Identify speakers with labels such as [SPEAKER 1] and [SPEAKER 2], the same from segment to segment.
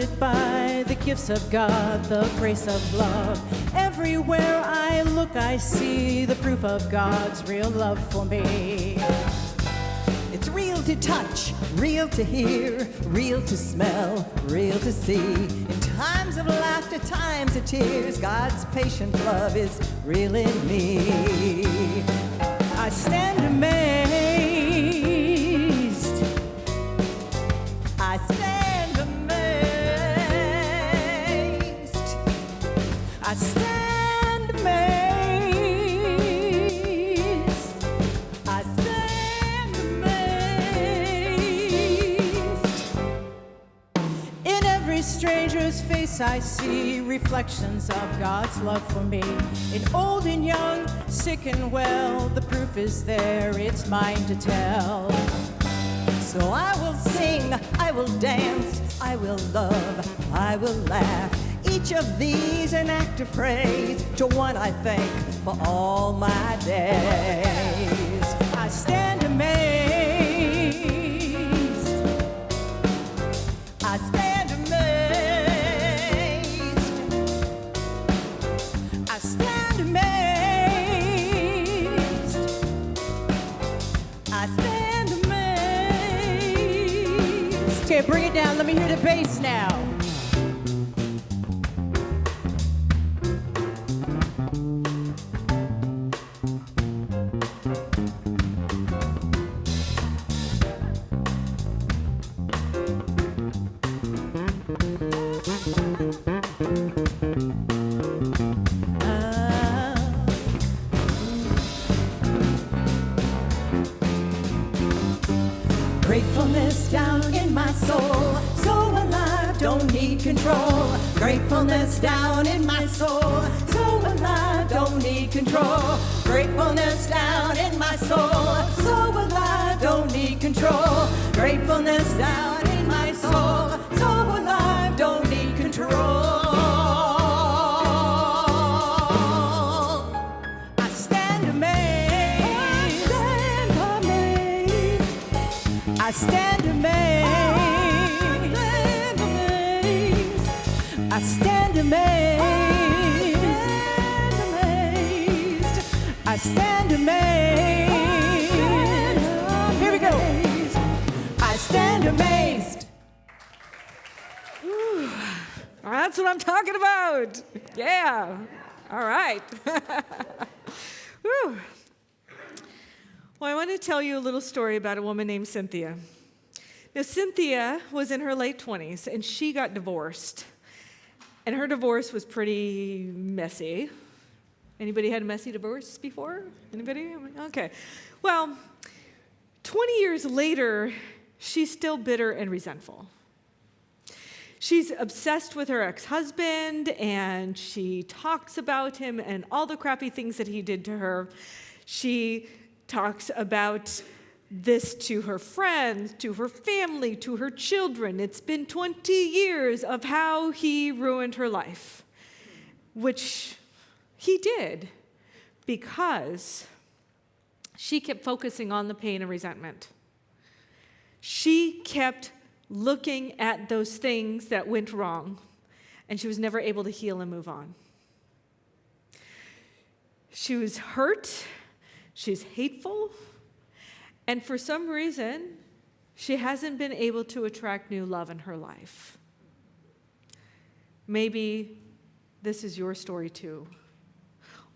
[SPEAKER 1] surrounded by the gifts of God, the grace of love. Everywhere I look, I see the proof of God's real love for me.
[SPEAKER 2] It's real to touch, real to hear, real to smell, real to see. In times of laughter, times of tears, God's patient love is real in me.
[SPEAKER 1] I stand amazed.
[SPEAKER 2] I stand amazed.
[SPEAKER 1] I stand amazed.
[SPEAKER 2] I stand amazed.
[SPEAKER 1] In every stranger's face I see reflections of God's love for me. In old and young, sick and well, the proof is there, it's mine to tell.
[SPEAKER 2] So I will sing, I will dance, I will love, I will laugh. Each of these an act of praise to one I thank for all my days.
[SPEAKER 1] I stand amazed.
[SPEAKER 2] I stand amazed.
[SPEAKER 1] I stand amazed.
[SPEAKER 2] I stand amazed.
[SPEAKER 1] Okay, bring it down. Let me hear the bass now.
[SPEAKER 2] Gratefulness down in my soul, so alive, don't need control. Gratefulness down in my soul, so alive, don't need control. Gratefulness down in my soul, so alive, don't need control. Gratefulness down in my soul, so alive, don't need control.
[SPEAKER 1] I stand amazed.
[SPEAKER 2] I stand amazed.
[SPEAKER 1] I stand amazed. I stand amazed. Here we go. I stand amazed.
[SPEAKER 3] Whew. That's what I'm talking about. Yeah. All right. Whew. Well, I want to tell you a little story about a woman named Cynthia. Now, Cynthia was in her late 20s, and she got divorced. And her divorce was pretty messy. Anybody had a messy divorce before? Anybody? Okay. Well, 20 years later, she's still bitter and resentful. She's obsessed with her ex-husband, and she talks about him and all the crappy things that he did to her. She talks about this to her friends, to her family, to her children. It's been 20 years of how he ruined her life, which he did because she kept focusing on the pain and resentment. She kept looking at those things that went wrong, and she was never able to heal and move on. She was hurt. She's hateful, and for some reason, she hasn't been able to attract new love in her life. Maybe this is your story too,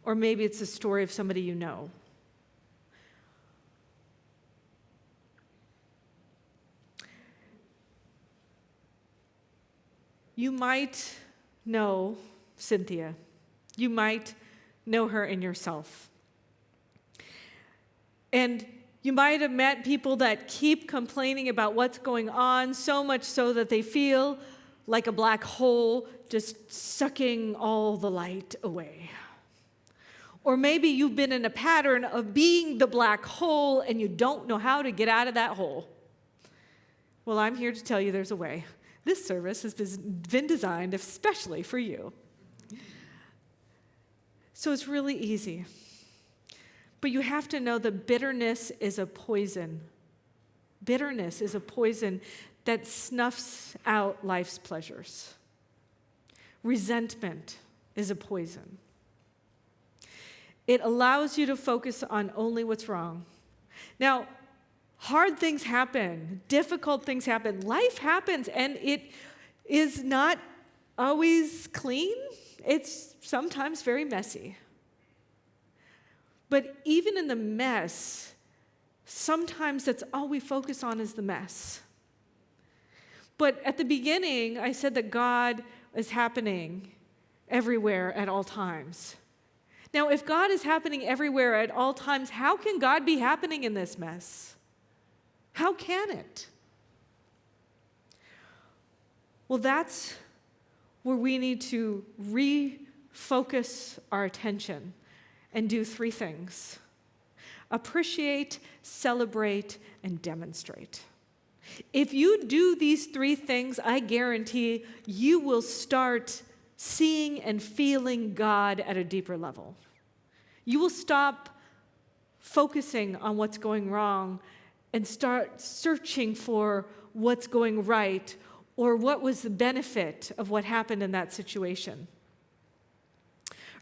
[SPEAKER 3] or maybe it's the story of somebody you know. You might know Cynthia. You might know her in yourself. And you might have met people that keep complaining about what's going on, so much so that they feel like a black hole just sucking all the light away. Or maybe you've been in a pattern of being the black hole and you don't know how to get out of that hole. Well, I'm here to tell you there's a way. This service has been designed especially for you. So it's really easy. But you have to know that bitterness is a poison. Bitterness is a poison that snuffs out life's pleasures. Resentment is a poison. It allows you to focus on only what's wrong. Now, hard things happen, difficult things happen, life happens, and it is not always clean. It's sometimes very messy. But even in the mess, sometimes that's all we focus on is the mess. But at the beginning, I said that God is happening everywhere at all times. Now, if God is happening everywhere at all times, how can God be happening in this mess? How can it? Well, that's where we need to refocus our attention and do three things: appreciate, celebrate, and demonstrate. If you do these three things, I guarantee you will start seeing and feeling God at a deeper level. You will stop focusing on what's going wrong and start searching for what's going right or what was the benefit of what happened in that situation.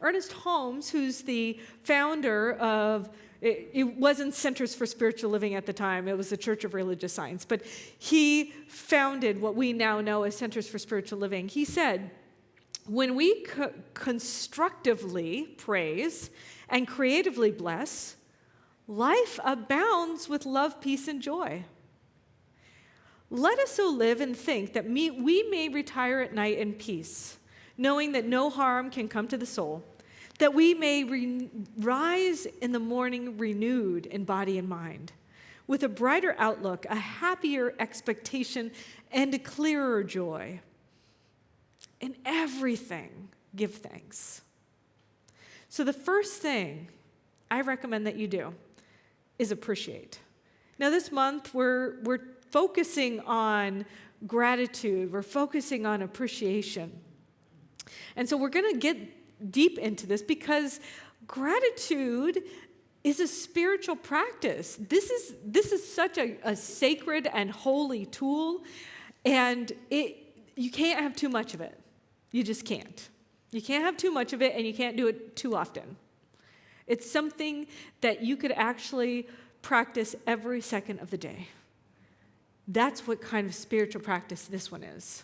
[SPEAKER 3] Ernest Holmes, who's the founder of, it wasn't Centers for Spiritual Living at the time, it was the Church of Religious Science, but he founded what we now know as Centers for Spiritual Living. He said, when we constructively praise and creatively bless, life abounds with love, peace, and joy. Let us so live and think that we may retire at night in peace, knowing that no harm can come to the soul, that we may rise in the morning renewed in body and mind, with a brighter outlook, a happier expectation, and a clearer joy. In everything, give thanks. So the first thing I recommend that you do is appreciate. Now this month, we're focusing on gratitude. We're focusing on appreciation. And so we're going to get deep into this because gratitude is a spiritual practice. This is such a sacred and holy tool, and you can't have too much of it. You just can't. You can't have too much of it, and you can't do it too often. It's something that you could actually practice every second of the day. That's what kind of spiritual practice this one is.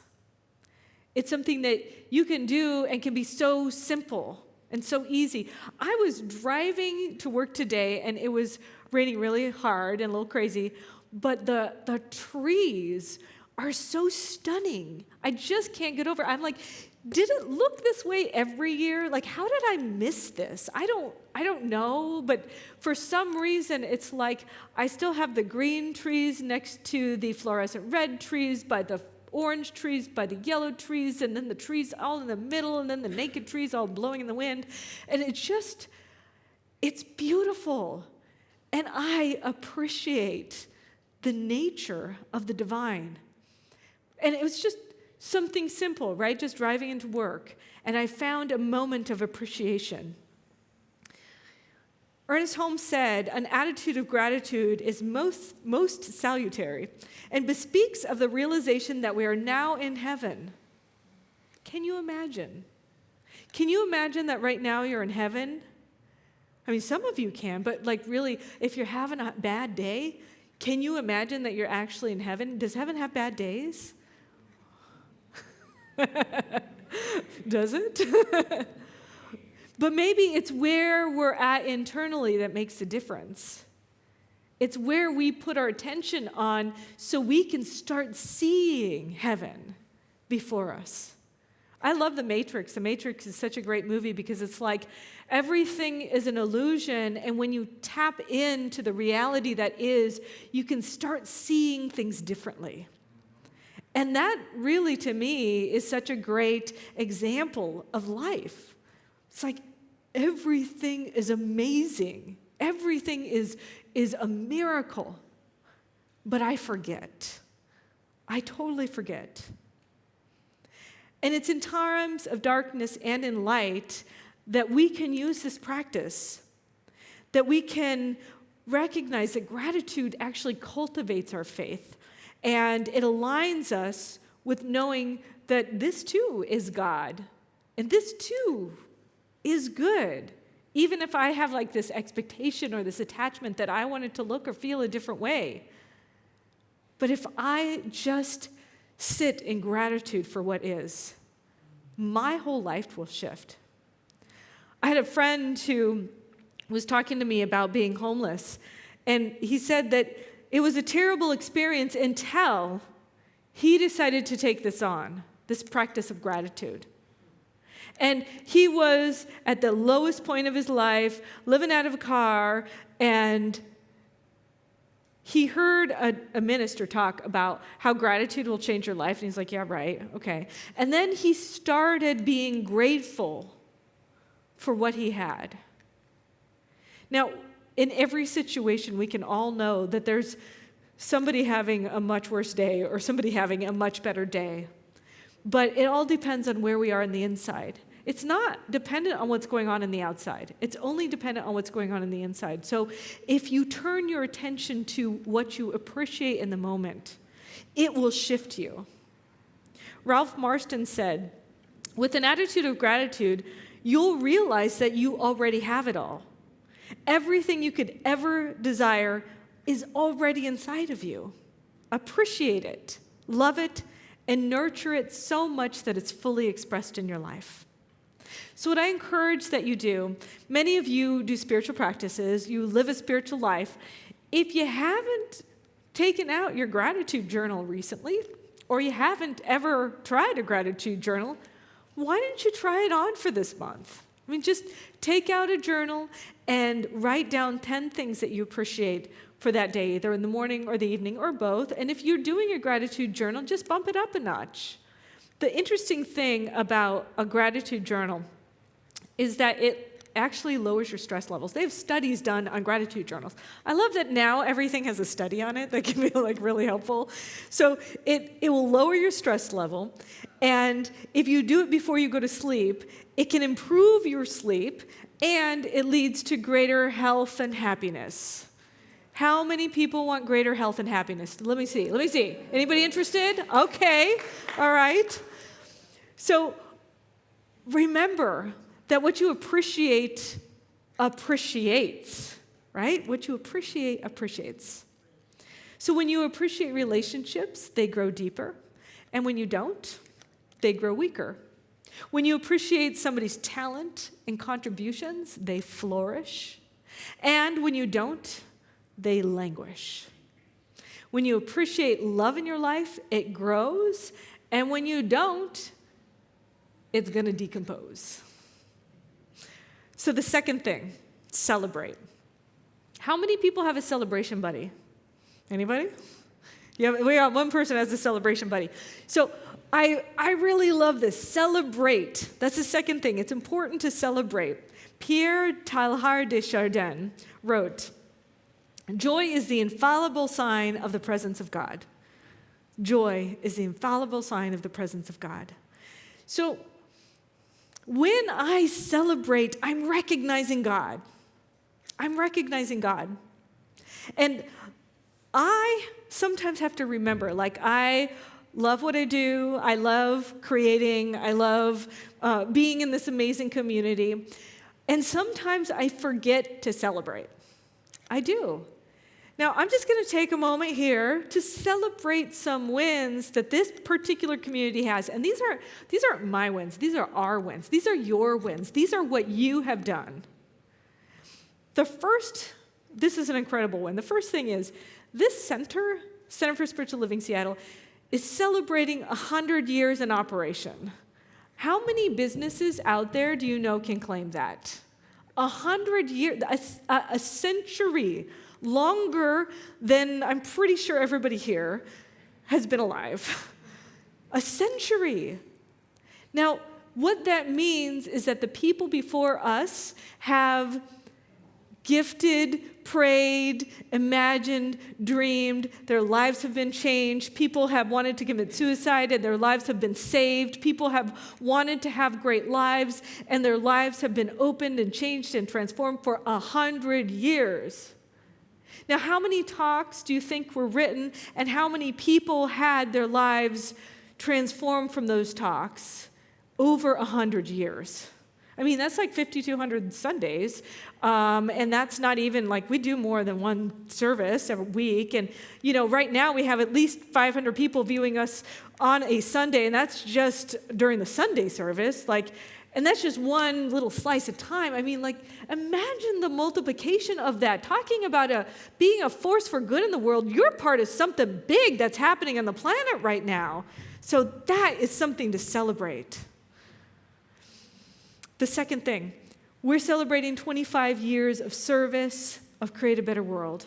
[SPEAKER 3] It's something that you can do and can be so simple and so easy. I was driving to work today, and it was raining really hard and a little crazy, but the trees are so stunning. I just can't get over it. I'm like, did it look this way every year? Like, how did I miss this? I don't know, but for some reason, it's like I still have the green trees next to the fluorescent red trees, by the orange trees, by the yellow trees, and then the trees all in the middle, and then the naked trees all blowing in the wind. And it's beautiful. And I appreciate the nature of the divine. And it was just something simple, right? Just driving into work. And I found a moment of appreciation. Ernest Holmes said, an attitude of gratitude is most salutary and bespeaks of the realization that we are now in heaven. Can you imagine? Can you imagine that right now you're in heaven? I mean, some of you can, but like really, if you're having a bad day, can you imagine that you're actually in heaven? Does heaven have bad days? Does it? But maybe it's where we're at internally that makes a difference. It's where we put our attention on so we can start seeing heaven before us. I love The Matrix. The Matrix is such a great movie because it's like everything is an illusion, and when you tap into the reality that is, you can start seeing things differently. And that really, to me, is such a great example of life. It's like everything is amazing. Everything is a miracle. But I forget. I totally forget. And it's in times of darkness and in light that we can use this practice, that we can recognize that gratitude actually cultivates our faith And it aligns us with knowing that this too is God. And this too is good. Even if I have like this expectation or this attachment that I want it to look or feel a different way. But if I just sit in gratitude for what is, my whole life will shift. I had a friend who was talking to me about being homeless, and he said that it was a terrible experience until he decided to take this on, this practice of gratitude. And he was at the lowest point of his life, living out of a car, and he heard a minister talk about how gratitude will change your life. And he's like, yeah, right, okay. And then he started being grateful for what he had. Now, in every situation, we can all know that there's somebody having a much worse day or somebody having a much better day. But it all depends on where we are on the inside. It's not dependent on what's going on in the outside. It's only dependent on what's going on in the inside. So if you turn your attention to what you appreciate in the moment, it will shift you. Ralph Marston said, with an attitude of gratitude, you'll realize that you already have it all. Everything you could ever desire is already inside of you. Appreciate it, love it, and nurture it so much that it's fully expressed in your life. So what I encourage that you do, many of you do spiritual practices, you live a spiritual life. If you haven't taken out your gratitude journal recently, or you haven't ever tried a gratitude journal, why don't you try it on for this month? I mean, just take out a journal and write down 10 things that you appreciate for that day, either in the morning or the evening or both. And if you're doing a gratitude journal, just bump it up a notch. The interesting thing about a gratitude journal is that it actually lowers your stress levels. They have studies done on gratitude journals. I love that now everything has a study on it that can be like really helpful. So it will lower your stress level. And if you do it before you go to sleep, it can improve your sleep, and it leads to greater health and happiness. How many people want greater health and happiness? Let me see. Anybody interested? Okay. All right. So remember that what you appreciate appreciates, right? What you appreciate appreciates. So when you appreciate relationships, they grow deeper. And when you don't, they grow weaker. When you appreciate somebody's talent and contributions, they flourish. And when you don't, they languish. When you appreciate love in your life, it grows. And when you don't, it's going to decompose. So the second thing, celebrate. How many people have a celebration buddy? Anybody? Yeah, we got one person has a celebration buddy. So I really love this. Celebrate. That's the second thing. It's important to celebrate. Pierre Teilhard de Chardin wrote, "Joy is the infallible sign of the presence of God." Joy is the infallible sign of the presence of God. So when I celebrate, I'm recognizing God. I'm recognizing God. And I sometimes have to remember, like, I love what I do. I love creating. I love being in this amazing community. And sometimes I forget to celebrate. I do. Now, I'm just going to take a moment here to celebrate some wins that this particular community has. And these aren't my wins. These are our wins. These are your wins. These are what you have done. This is an incredible one. The first thing is, this Center for Spiritual Living Seattle, is celebrating 100 years in operation. How many businesses out there do you know can claim that? 100 years, a century, longer than I'm pretty sure everybody here has been alive. A century. Now, what that means is that the people before us have gifted, prayed, imagined, dreamed. Their lives have been changed. People have wanted to commit suicide, and their lives have been saved. People have wanted to have great lives, and their lives have been opened and changed and transformed for 100 years. Now, how many talks do you think were written, and how many people had their lives transformed from those talks? Over 100 years. I mean, that's like 5,200 Sundays, and that's not even like we do more than one service every week. And, right now we have at least 500 people viewing us on a Sunday, and that's just during the Sunday service. And that's just one little slice of time. I mean, imagine the multiplication of that. Talking about being a force for good in the world, you're part of something big that's happening on the planet right now. So that is something to celebrate. The second thing, we're celebrating 25 years of service of Create a Better World.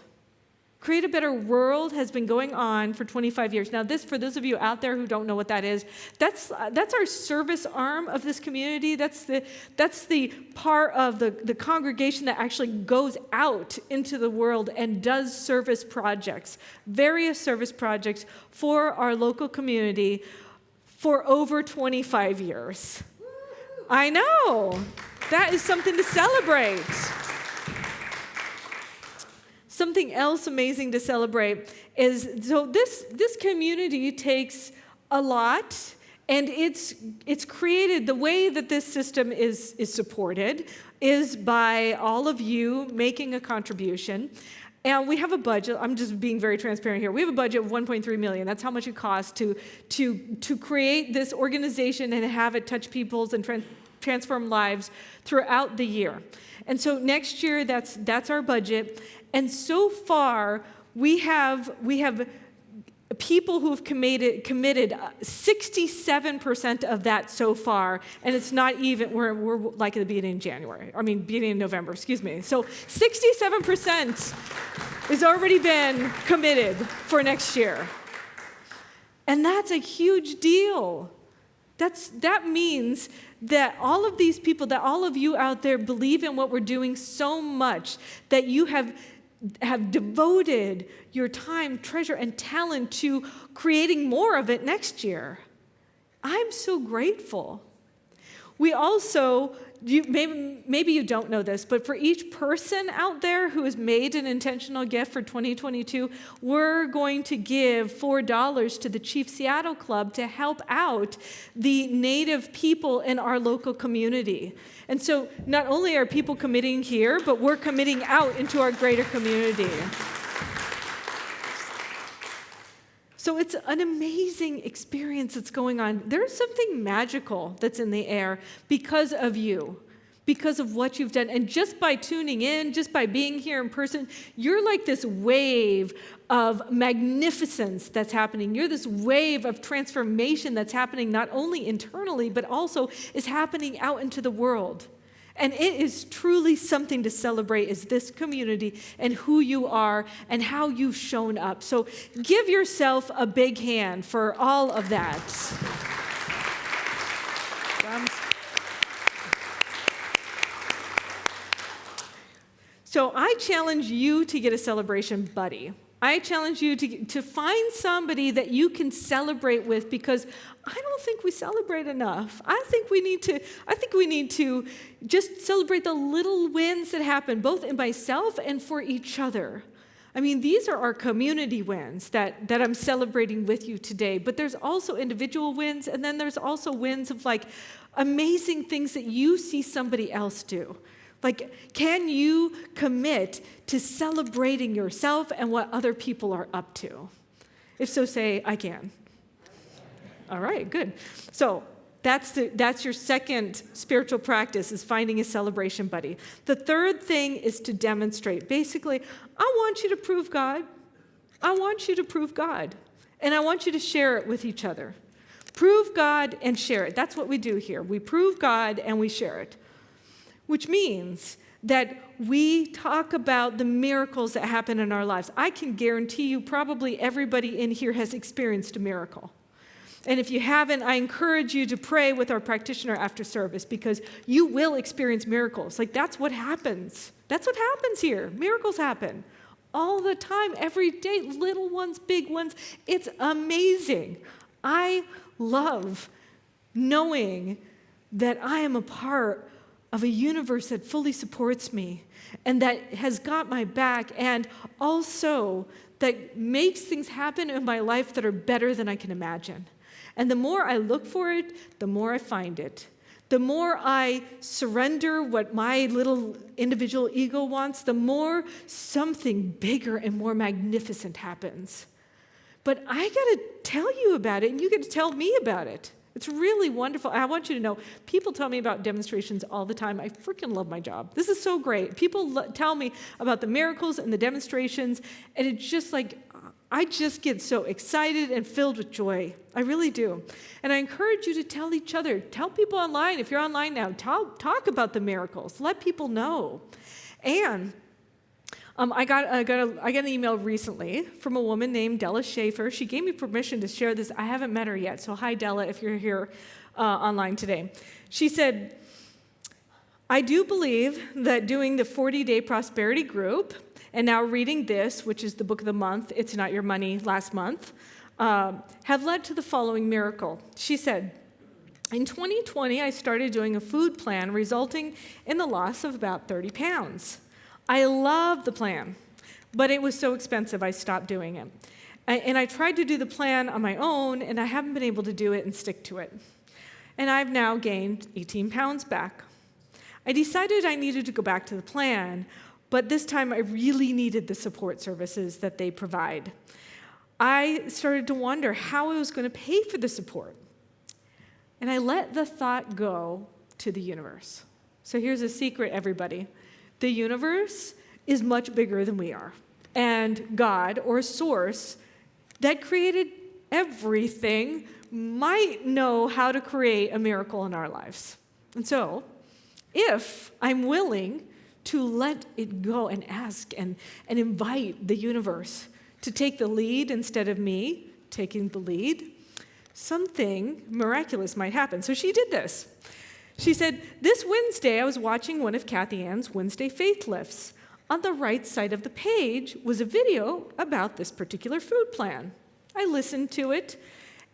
[SPEAKER 3] Create a Better World has been going on for 25 years. Now, this, for those of you out there who don't know what that is, that's our service arm of this community. That's the part of the congregation that actually goes out into the world and does service projects, various service projects for our local community for over 25 years. I know. That is something to celebrate. Something else amazing to celebrate is, so this community takes a lot, and it's created, the way that this system is supported is by all of you making a contribution. And we have a budget. I'm just being very transparent here. We have a budget of $1.3 million. That's how much it costs to create this organization and have it touch people's and transform lives throughout the year. And so next year, that's our budget. And so far, we have people who have committed 67% of that so far, and it's not even, we're like at the beginning of beginning of November, excuse me. So 67% has already been committed for next year. And that's a huge deal. That means that all of these people, that all of you out there believe in what we're doing so much that you have devoted your time, treasure, and talent to creating more of it next year. I'm so grateful. We also, maybe you don't know this, but for each person out there who has made an intentional gift for 2022, we're going to give $4 to the Chief Seattle Club to help out the Native people in our local community. And so not only are people committing here, but we're committing out into our greater community. So it's an amazing experience that's going on. There's something magical that's in the air because of you, because of what you've done. And just by tuning in, just by being here in person, you're like this wave of magnificence that's happening. You're this wave of transformation that's happening not only internally, but also is happening out into the world. And it is truly something to celebrate, is this community and who you are and how you've shown up. So give yourself a big hand for all of that. So I challenge you to get a celebration buddy. I challenge you to find somebody that you can celebrate with, because I don't think we celebrate enough. I think we need to just celebrate the little wins that happen, both in myself and for each other. I mean, these are our community wins that I'm celebrating with you today, but there's also individual wins, and then there's also wins of amazing things that you see somebody else do. Can you commit to celebrating yourself and what other people are up to? If so, say, I can. All right, good. So that's your second spiritual practice, is finding a celebration buddy. The third thing is to demonstrate. Basically, I want you to prove God. I want you to prove God. And I want you to share it with each other. Prove God and share it. That's what we do here. We prove God and we share it. Which means that we talk about the miracles that happen in our lives. I can guarantee you probably everybody in here has experienced a miracle. And if you haven't, I encourage you to pray with our practitioner after service, because you will experience miracles. That's what happens. That's what happens here. Miracles happen all the time, every day, little ones, big ones. It's amazing. I love knowing that I am a part of a universe that fully supports me and that has got my back, and also that makes things happen in my life that are better than I can imagine. And the more I look for it, the more I find it. The more I surrender what my little individual ego wants, the more something bigger and more magnificent happens. But I got to tell you about it, and you get to tell me about it. It's really wonderful. I want you to know, people tell me about demonstrations all the time. I freaking love my job. This is so great. People tell me about the miracles and the demonstrations, and it's just like, I just get so excited and filled with joy. I really do. And I encourage you to tell each other. Tell people online. If you're online now, talk about the miracles. Let people know. And I got an email recently from a woman named Della Schairer. She gave me permission to share this. I haven't met her yet, so hi, Della, if you're here online today. She said, I do believe that doing the 40-day prosperity group and now reading this, which is the book of the month, It's Not Your Money, last month, have led to the following miracle. She said, in 2020, I started doing a food plan resulting in the loss of about 30 pounds. I loved the plan, but it was so expensive I stopped doing it. And I tried to do the plan on my own, and I haven't been able to do it and stick to it. And I've now gained 18 pounds back. I decided I needed to go back to the plan, but this time I really needed the support services that they provide. I started to wonder how I was going to pay for the support. And I let the thought go to the universe. So here's a secret, everybody. The universe is much bigger than we are. And God, or source, that created everything, might know how to create a miracle in our lives. And so, if I'm willing to let it go and ask and invite the universe to take the lead instead of me taking the lead, something miraculous might happen. So she did this. She said, this Wednesday, I was watching one of Kathy Ann's Wednesday Faith Lifts. On the right side of the page was a video about this particular food plan. I listened to it,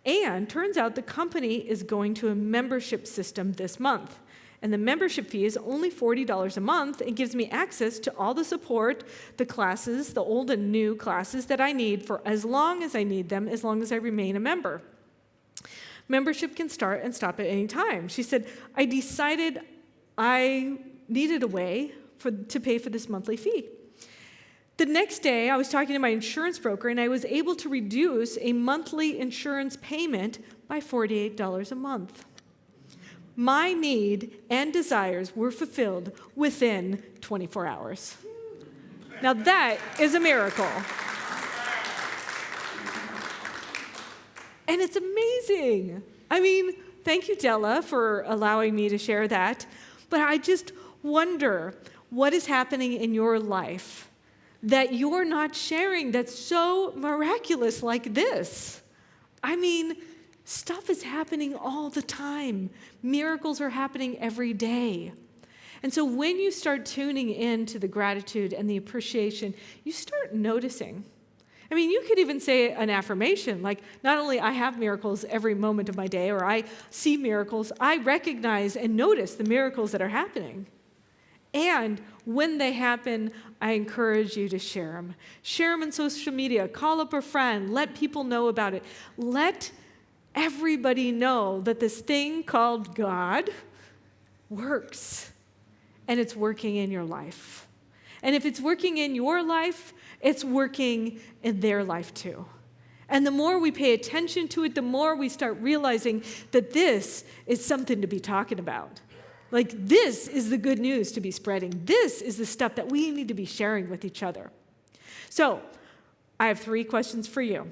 [SPEAKER 3] and turns out the company is going to a membership system this month. And the membership fee is only $40 a month and gives me access to all the support, the classes, the old and new classes that I need for as long as I need them, as long as I remain a member. Membership can start and stop at any time. She said, I decided I needed a way to pay for this monthly fee. The next day, I was talking to my insurance broker, and I was able to reduce a monthly insurance payment by $48 a month. My need and desires were fulfilled within 24 hours. Now that is a miracle. And it's amazing. I mean, thank you, Della, for allowing me to share that. But I just wonder what is happening in your life that you're not sharing that's so miraculous like this. I mean, stuff is happening all the time. Miracles are happening every day. And so when you start tuning in to the gratitude and the appreciation, you start noticing. I mean, you could even say an affirmation, like, not only I have miracles every moment of my day, or I see miracles, I recognize and notice the miracles that are happening. And when they happen, I encourage you to share them. Share them on social media. Call up a friend. Let people know about it. Let everybody know that this thing called God works, and it's working in your life. And if it's working in your life, it's working in their life too. And the more we pay attention to it, the more we start realizing that this is something to be talking about. Like, this is the good news to be spreading. This is the stuff that we need to be sharing with each other. So, I have 3 questions for you.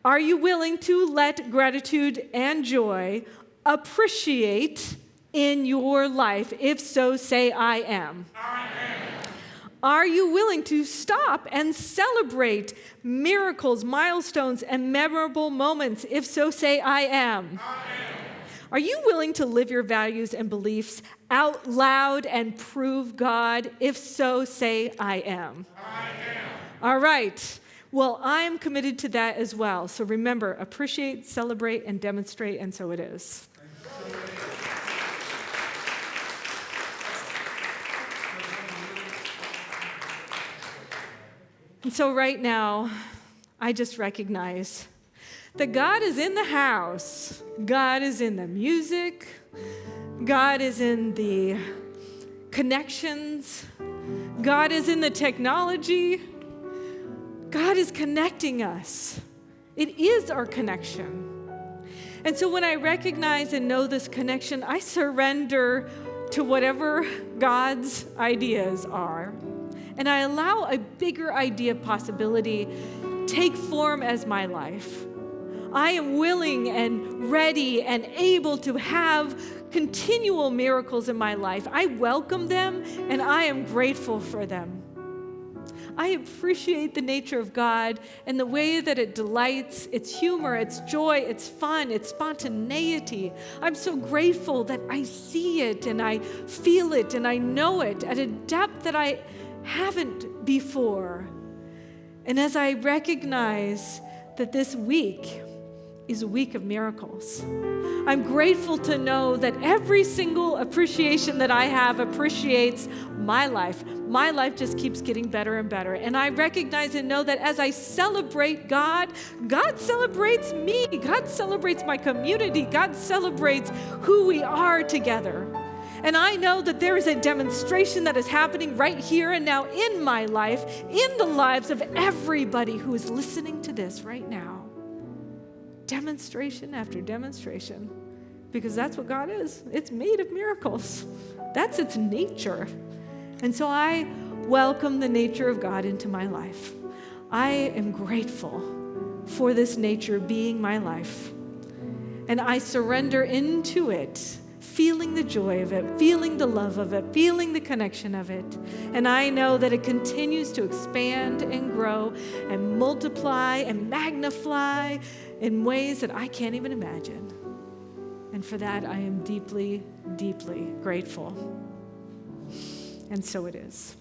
[SPEAKER 3] Are you willing to let gratitude and joy appreciate in your life? If so, say, I am. I am. Are you willing to stop and celebrate miracles, milestones, and memorable moments? If so, say, I am. I am. Are you willing to live your values and beliefs out loud and prove God? If so, say, I am. I am. All right. Well, I am committed to that as well. So remember, appreciate, celebrate, and demonstrate, and so it is. And so right now, I just recognize that God is in the house. God is in the music. God is in the connections. God is in the technology. God is connecting us. It is our connection. And so when I recognize and know this connection, I surrender to whatever God's ideas are. And I allow a bigger idea possibility take form as my life. I am willing and ready and able to have continual miracles in my life. I welcome them and I am grateful for them. I appreciate the nature of God and the way that it delights, its humor, its joy, its fun, its spontaneity. I'm so grateful that I see it and I feel it and I know it at a depth that I haven't before. And as I recognize that this week is a week of miracles, I'm grateful to know that every single appreciation that I have appreciates my life. My life just keeps getting better and better. And I recognize and know that as I celebrate God, God celebrates me. God celebrates my community. God celebrates who we are together. And I know that there is a demonstration that is happening right here and now in my life, in the lives of everybody who is listening to this right now. Demonstration after demonstration, because that's what God is. It's made of miracles. That's its nature. And so I welcome the nature of God into my life. I am grateful for this nature being my life. And I surrender into it, feeling the joy of it, feeling the love of it, feeling the connection of it. And I know that it continues to expand and grow and multiply and magnify in ways that I can't even imagine. And for that, I am deeply, deeply grateful. And so it is.